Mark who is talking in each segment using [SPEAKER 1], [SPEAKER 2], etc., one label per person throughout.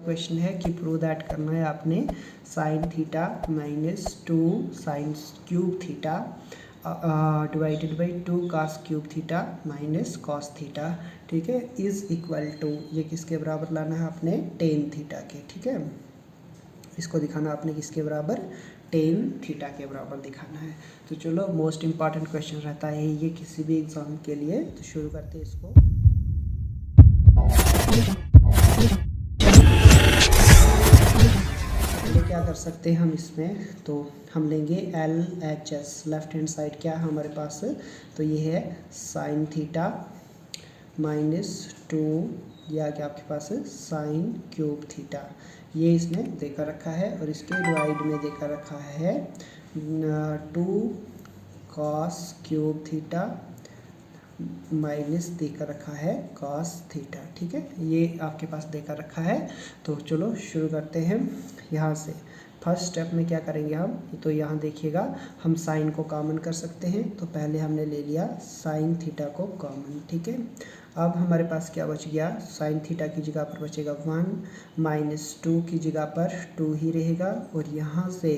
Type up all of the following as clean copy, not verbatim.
[SPEAKER 1] Question है कि prove that करना है आपने sine theta minus 2 sine cube theta divided by 2 cos cube theta minus cos theta, ठीक है, इज इक्वल टू, ये किसके बराबर लाना है आपने, टेन थीटा के, ठीक है। इसको दिखाना आपने किसके बराबर, टेन थीटा के बराबर दिखाना है। तो चलो मोस्ट इम्पॉर्टेंट क्वेश्चन रहता है ये किसी भी एग्जाम के लिए। तो शुरू करते हैं इसको। क्या कर सकते हैं हम इसमें, तो हम लेंगे LHS, लेफ्ट हैंड साइड क्या है हमारे पास, तो ये है साइन थीटा माइनस 2 या क्या आपके पास साइन क्यूब थीटा, ये इसने देकर रखा है, और इसके डिवाइड में देकर रखा है 2 कॉस क्यूब थीटा माइनस देकर रखा है कॉस थीटा, ठीक है, ये आपके पास देकर रखा है। तो चलो शुरू करते हैं यहाँ से। फर्स्ट स्टेप में क्या करेंगे हम, तो यहाँ देखिएगा हम साइन को कॉमन कर सकते हैं, तो पहले हमने ले लिया साइन थीटा को कॉमन, ठीक है। अब हमारे पास क्या बच गया, साइन थीटा की जगह पर बचेगा 1 माइनस 2 की जगह पर 2 ही रहेगा, और यहाँ से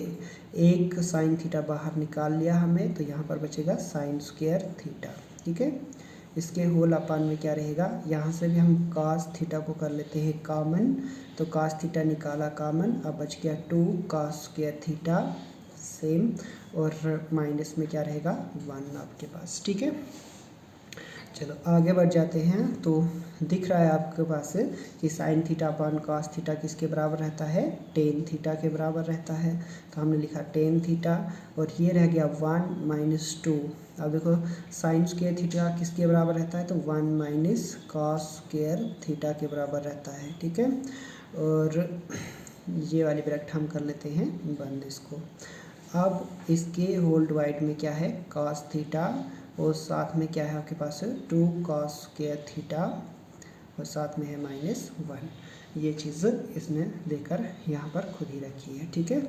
[SPEAKER 1] एक साइन थीटा बाहर निकाल लिया हमने, तो यहाँ पर बचेगा साइन स्क्वायर थीटा, ठीक है। इसके होल अपान में क्या रहेगा, यहाँ से भी हम cos थीटा को कर लेते हैं कॉमन, तो cos थीटा निकाला कॉमन, अब बच गया 2 cos स्क्वायर थीटा सेम, और माइनस में क्या रहेगा 1 आपके पास, ठीक है। चलो आगे बढ़ जाते हैं। तो दिख रहा है आपके पास कि sine theta upon cos theta किसके बराबर रहता है, टेन थीटा के बराबर रहता है, तो हमने लिखा टेन थीटा, और ये रह गया 1 माइनस 2। अब देखो साइन स्क्वायर थीटा किसके बराबर रहता है, तो 1 माइनस कॉस स्क्वायर थीटा के बराबर रहता है, ठीक है। और ये वाली ब्रैकेट हम कर लेते हैं बंद इसको। अब इसके होल डिवाइड में क्या है, कॉस थीटा, और साथ में क्या है आपके पास 2 कॉस स्क्वायर थीटा, और साथ में है -1। ये चीज़ इसने देकर यहाँ पर खुद ही रखी है, ठीक है।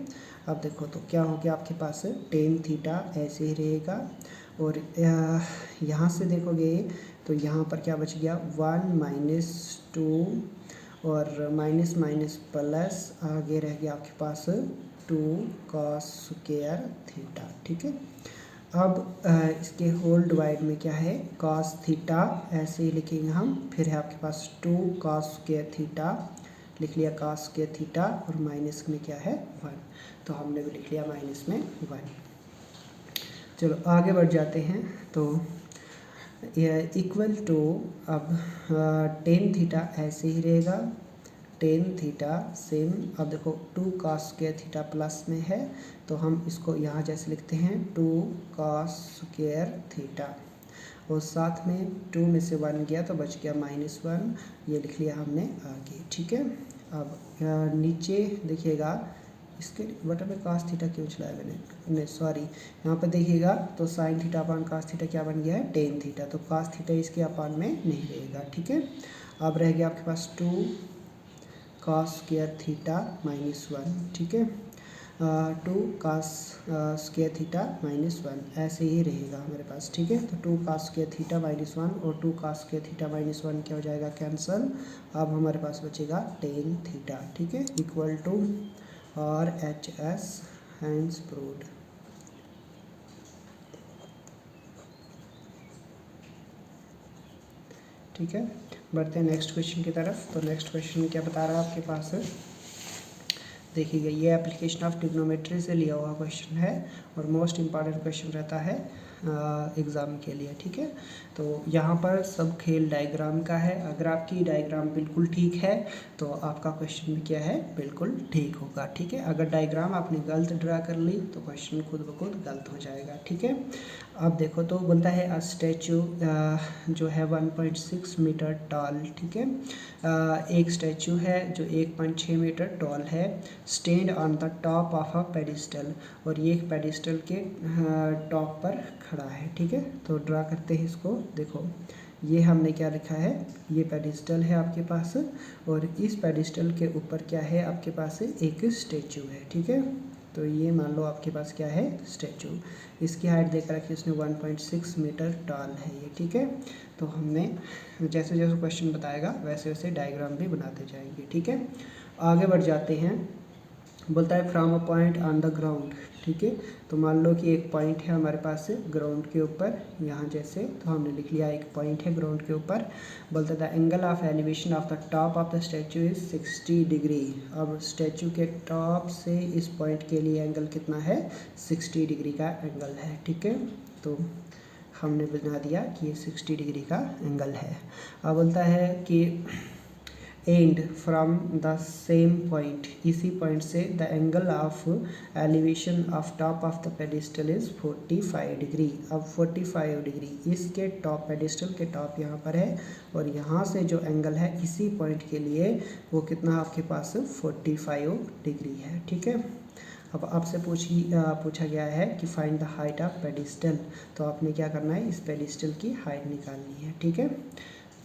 [SPEAKER 1] अब देखो तो क्या हो गया आपके पास, टेन थीटा ऐसे ही रहेगा, और यहाँ से देखोगे तो यहाँ पर क्या बच गया 1 माइनस 2, और माइनस माइनस प्लस आगे रह गया आपके पास 2 कॉस स्क्वायर थीटा, ठीक है। अब इसके होल डिवाइड में क्या है, कॉस थीटा ऐसे ही लिखेंगे हम, फिर है आपके पास 2 कॉस स्क्वायर थीटा, लिख लिया कॉस स्क्वायर थीटा, और माइनस में क्या है 1, तो हमने भी लिख लिया माइनस में 1। चलो आगे बढ़ जाते हैं। तो यह इक्वल टू, अब टेन थीटा ऐसे ही रहेगा, टेन थीटा सेम, अब देखो 2 कॉस स्क्वायर थीटा प्लस में है, तो हम इसको यहाँ जैसे लिखते हैं 2 कॉस स्क्वायर थीटा, और साथ में 2 में से 1 गया तो बच गया -1, ये लिख लिया हमने आगे, ठीक है। अब नीचे देखिएगा, इसके बटन में कॉस थीटा क्यों चलाया मैंने, नहीं सॉरी, यहाँ पर देखिएगा तो sine theta upon cos theta क्या बन गया है, टेन थीटा, तो कॉस थीटा इसके अपान में नहीं रहेगा, ठीक है। अब रह गया आपके पास 2 कॉस स्क्वायर थीटा -1, ठीक है, 2 कॉस स्क्वायर थीटा -1 ऐसे ही रहेगा हमारे पास, ठीक है। तो 2 कॉस स्क्वायर थीटा -1 और 2 कॉस स्क्वायर थीटा -1 क्या हो जाएगा, कैंसल। अब हमारे पास बचेगा टेन थीटा, ठीक है, equal to RHS hence proved. ठीक है, बढ़ते हैं नेक्स्ट क्वेश्चन की तरफ। तो नेक्स्ट क्वेश्चन में क्या बता रहा है आपके पास, देखिएगा ये एप्लीकेशन ऑफ ट्रिग्नोमेट्री से लिया हुआ क्वेश्चन है, और मोस्ट इम्पॉर्टेंट क्वेश्चन रहता है एग्ज़ाम के लिए, ठीक है। तो यहाँ पर सब खेल डायग्राम का है, अगर आपकी डायग्राम बिल्कुल ठीक है तो आपका क्वेश्चन भी क्या है, बिल्कुल ठीक होगा, ठीक है। अगर डायग्राम आपने गलत ड्रा कर ली तो क्वेश्चन खुद ब खुद गलत हो जाएगा, ठीक है। अब देखो तो बोलता है अ स्टैचू जो है 1.6 मीटर टॉल, ठीक है, एक स्टैचू है जो 1.6 मीटर टॉल है, stand on the top of a pedestal, और ये एक पेडिस्टल के टॉप पर खड़ा है, ठीक है। तो ड्रा करते हैं इसको, देखो ये हमने क्या लिखा है, ये पेडिस्टल है आपके पास, और इस पेडिस्टल के ऊपर क्या है आपके पास एक स्टैचू है, ठीक है। तो ये मान लो आपके पास क्या है, स्टैचू, इसकी हाइट देकर रखी उसने 1.6 मीटर टॉल है ये, ठीक है। तो हमने जैसे जैसे क्वेश्चन बताएगा वैसे वैसे डायग्राम भी बनाते जाएंगे, ठीक है। आगे बढ़ जाते हैं। बोलता है from a point on the ground, ठीक है। तो मान लो कि एक पॉइंट है हमारे पास ग्राउंड के ऊपर, यहाँ जैसे, तो हमने लिख लिया एक पॉइंट है ग्राउंड के ऊपर। बोलता है the angle of elevation of the top of the statue is 60 degree. अब स्टैचू के टॉप से इस पॉइंट के लिए एंगल कितना है, 60 डिग्री का एंगल है, ठीक है। तो हमने बना दिया कि ये 60 डिग्री का एंगल है। अब बोलता है कि and from the same point, इसी पॉइंट से the angle of elevation of top of the pedestal is 45 degree. अब 45 डिग्री इसके टॉप, पेडिस्टल के टॉप यहाँ पर है, और यहाँ से जो एंगल है इसी पॉइंट के लिए वो कितना आपके पास 45 डिग्री है, ठीक है। अब आपसे पूछा गया है कि find the height of pedestal, तो आपने क्या करना है, इस पेडिस्टल की हाइट निकालनी है, ठीक है।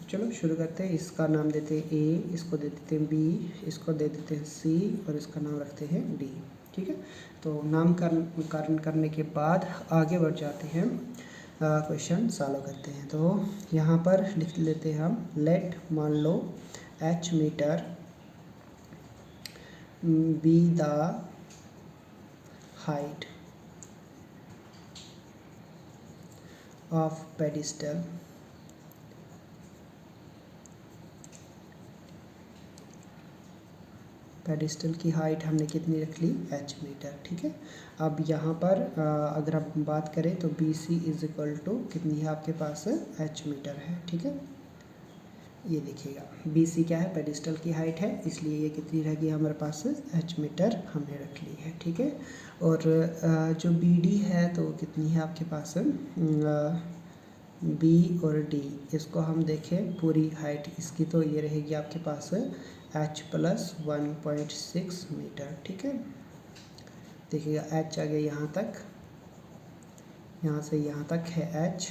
[SPEAKER 1] चलो शुरू करते हैं। इसका नाम देते हैं ए, इसको दे देते हैं बी, इसको दे देते हैं सी, और इसका नाम रखते हैं डी, ठीक है। तो नामकरण करने के बाद आगे बढ़ जाते हैं, क्वेश्चन सॉल्व करते हैं। तो यहाँ पर लिख लेते हैं हम, लेट मान लो H metre be the height of pedestal pedestal की हाइट हमने कितनी रख ली, एच मीटर, ठीक है। अब यहाँ पर अगर आप बात करें तो B C is equal to कितनी है आपके पास, एच मीटर है, ठीक है। ये देखिएगा बी सी क्या है, पेडिस्टल की हाइट है, इसलिए ये कितनी रहेगी हमारे पास, एच मीटर हमने रख ली है, ठीक है। और जो बी डी है तो कितनी है आपके पास, बी और डी, इसको हम देखें पूरी हाइट इसकी, तो ये रहेगी आपके पास h प्लस 1.6 मीटर, ठीक है। देखिएगा h आ गया यहाँ तक, यहाँ से यहाँ तक है h,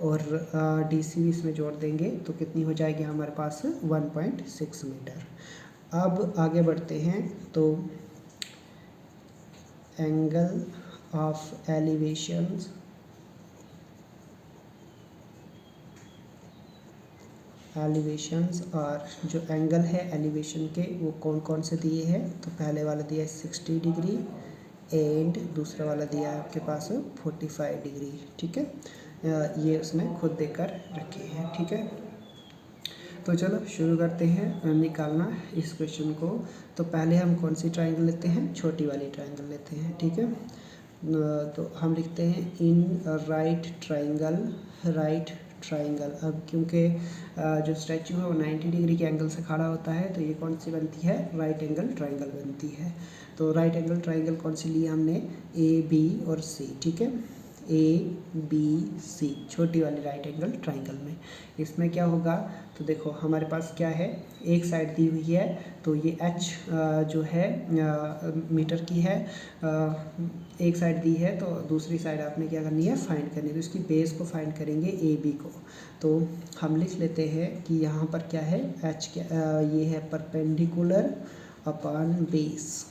[SPEAKER 1] और डी सी भी इसमें जोड़ देंगे तो कितनी हो जाएगी हमारे पास 1.6 मीटर। अब आगे बढ़ते हैं, तो एंगल ऑफ एलिवेशंस और जो एंगल है एलिवेशन के वो कौन कौन से दिए हैं, तो पहले वाला दिया है 60 डिग्री, एंड दूसरा वाला दिया है आपके पास 45 डिग्री, ठीक है। ये उसने खुद देकर रखे हैं, ठीक है। तो चलो शुरू करते हैं निकालना इस क्वेश्चन को। तो पहले हम कौन सी ट्राइंगल लेते हैं, छोटी वाली ट्राइंगल लेते हैं, ठीक है। तो हम लिखते हैं इन राइट ट्राइंगल। अब क्योंकि जो स्टैचू है वो 90 डिग्री के एंगल से खड़ा होता है, तो ये कौन सी बनती है, राइट एंगल ट्राइंगल बनती है। तो राइट एंगल ट्राइंगल कौन सी ली हमने, ए बी और सी, ठीक है। ए बी सी छोटी वाली राइट एंगल ट्राइंगल में इसमें क्या होगा, तो देखो हमारे पास क्या है, एक साइड दी हुई है, तो ये एच जो है मीटर की है, एक साइड दी है, तो दूसरी साइड आपने क्या करनी है, फाइंड करनी है। तो इसकी बेस को फाइंड करेंगे ए बी को। तो हम लिख लेते हैं कि यहाँ पर क्या है, एच क्या ये है perpendicular upon base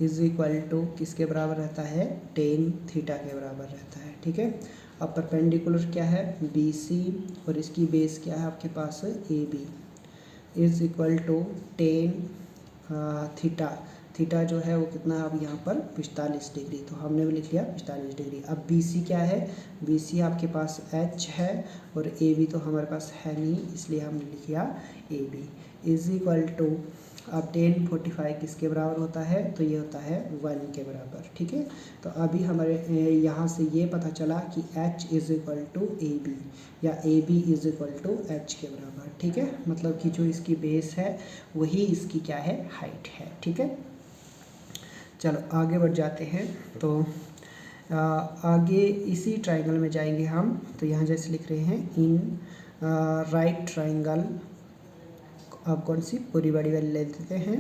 [SPEAKER 1] is equal to किसके बराबर रहता है, टेन थीटा के बराबर रहता है, ठीक है। अब परपेंडिकुलर क्या है, बी सी, और इसकी बेस क्या है आपके पास, A B, is equal to tan theta जो है वो कितना है, अब यहाँ पर 45 डिग्री, तो हमने भी लिख लिया 45 डिग्री। अब बी सी क्या है, बी सी आपके पास एच है, और ए बी तो हमारे पास है नहीं, इसलिए हमने लिख लिया A B, is equal to, अब 10/45 किसके बराबर होता है, तो ये होता है 1 के बराबर, ठीक है। तो अभी हमारे यहाँ से ये पता चला कि h is equal to A B, या A B is equal to H के बराबर, ठीक है। मतलब कि जो इसकी बेस है वही इसकी क्या है, हाइट है, ठीक है। चलो आगे बढ़ जाते हैं। तो आगे इसी ट्राइंगल में जाएंगे हम। तो यहाँ जैसे लिख रहे हैं इन राइट ट्राइंगल, अब कौन सी, पूरी बड़ी वाली ले लेते हैं,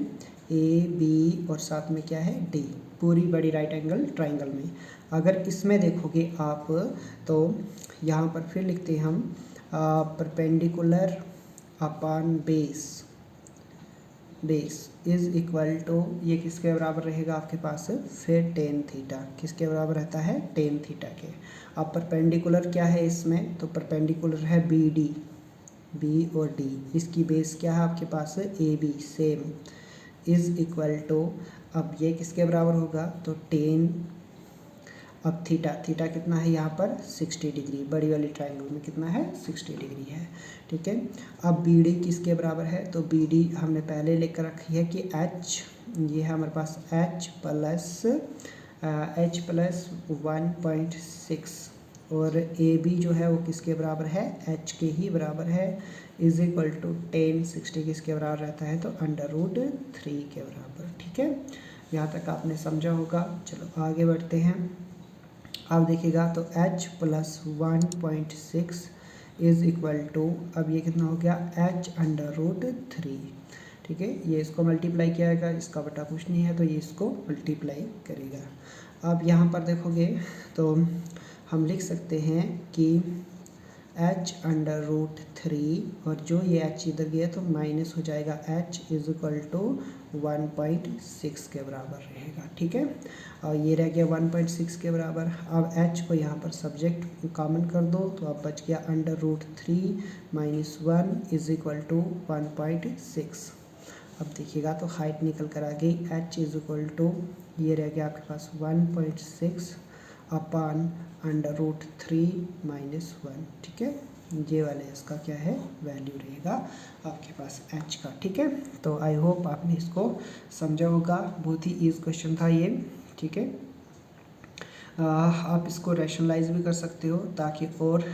[SPEAKER 1] ए बी और साथ में क्या है, डी, पूरी बड़ी राइट एंगल ट्राइंगल में। अगर इसमें देखोगे आप तो यहाँ पर फिर लिखते हैं हम perpendicular upon base is equal to, ये किसके बराबर रहेगा आपके पास, फिर टेन थीटा, किसके बराबर रहता है, टेन थीटा के। अब परपेंडिकुलर क्या है इसमें, तो परपेंडिकुलर है बी डी, बी और डी, इसकी बेस क्या है आपके पास है A B same, is equal to, अब ये किसके बराबर होगा तो टेन, अब थीटा, थीटा कितना है यहाँ पर 60 डिग्री, बड़ी वाली ट्राइंगल में कितना है 60 डिग्री है, ठीक है। अब बी डी किसके बराबर है तो बी डी हमने पहले लेकर रखी है कि एच, ये है हमारे पास एच प्लस 1.6 और ए बी जो है वो किसके बराबर है एच के ही बराबर है, इज इक्वल टू 10, 60 किसके बराबर रहता है तो √3 के बराबर, ठीक है। यहाँ तक आपने समझा होगा। चलो आगे बढ़ते हैं। अब देखिएगा तो h plus 1.6 is equal to, अब ये कितना हो गया h√3, ठीक है। ये इसको मल्टीप्लाई किया जाएगा, इसका बटा कुछ नहीं है तो ये इसको मल्टीप्लाई करेगा। अब यहाँ पर देखोगे तो हम लिख सकते हैं कि h√3 और जो ये h इधर गया तो माइनस हो जाएगा, h इज इक्वल टू 1.6 के बराबर रहेगा, ठीक है। और ये रह गया 1.6 के बराबर। अब h को यहाँ पर सब्जेक्ट कॉमन कर दो तो अब बच गया √3 - 1 इज इक्वल टू 1.6। अब देखिएगा तो हाइट निकल कर आ गई, h इज इक्वल टू, ये रह गया आपके पास 1.6 अपान √3 - 1, ठीक है। ये वाले इसका क्या है वैल्यू रहेगा आपके पास h का, ठीक है। तो आई होप आपने इसको समझा होगा, बहुत ही ईजी क्वेश्चन था ये, ठीक है। आप इसको रैशनलाइज भी कर सकते हो ताकि और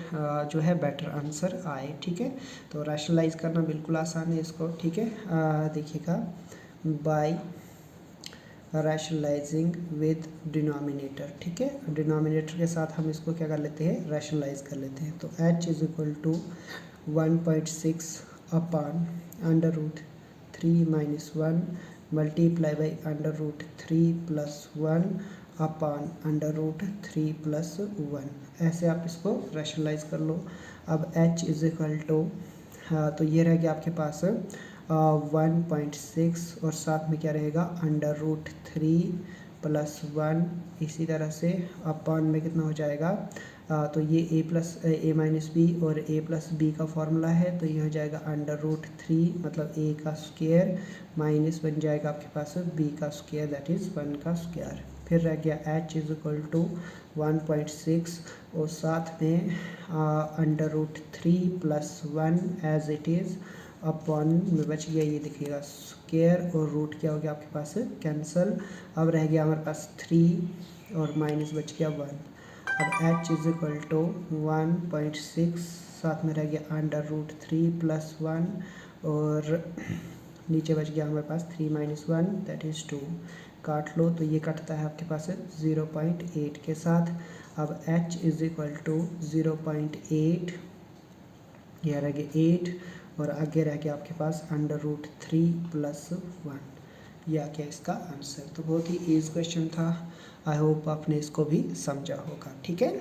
[SPEAKER 1] जो है बेटर आंसर आए, ठीक है। तो रैशनलाइज करना बिल्कुल आसान है इसको, ठीक है। देखिएगा बाय रैशनलाइजिंग विद डिनोमिनेटर, ठीक है। डिनोमिनेटर के साथ हम इसको क्या कर लेते हैं रैशनलाइज कर लेते हैं। तो h is equal to 1.6 upon √3 - 1 multiply by √3 + 1 upon √3 + 1, ऐसे आप इसको रैशनलाइज कर लो। अब h इज इक्वल टू, तो ये रह गया आपके पास 1.6 और साथ में क्या रहेगा √3 + 1, इसी तरह से अपान में कितना हो जाएगा, तो ये a और a+b का फॉर्मूला है तो ये हो जाएगा √3 मतलब a का स्क्वायर माइनस बन जाएगा आपके पास b का स्क्वायर दैट इज़ 1 का स्क्वायर। फिर रह गया h इज इक्वल टू 1.6 और साथ में √3 + 1 एज इट इज़ अपॉन में बच गया, ये देखिएगा स्क्वायर और रूट क्या हो गया आपके पास कैंसल। अब रह गया हमारे पास 3 और माइनस बच गया 1। अब h इज इक्वल टू 1.6 साथ में रह गया √3 + 1 और नीचे बच गया हमारे पास 3 - 1 दैट इज़ 2। काट लो तो ये कटता है आपके पास 0.8 के साथ। अब h इज इक्वल टू 0.8, यह रह गया 8 और आगे रह गया आपके पास √3 + 1, यह क्या इसका आंसर। तो बहुत ही ईजी क्वेश्चन था, आई होप आपने इसको भी समझा होगा, ठीक है।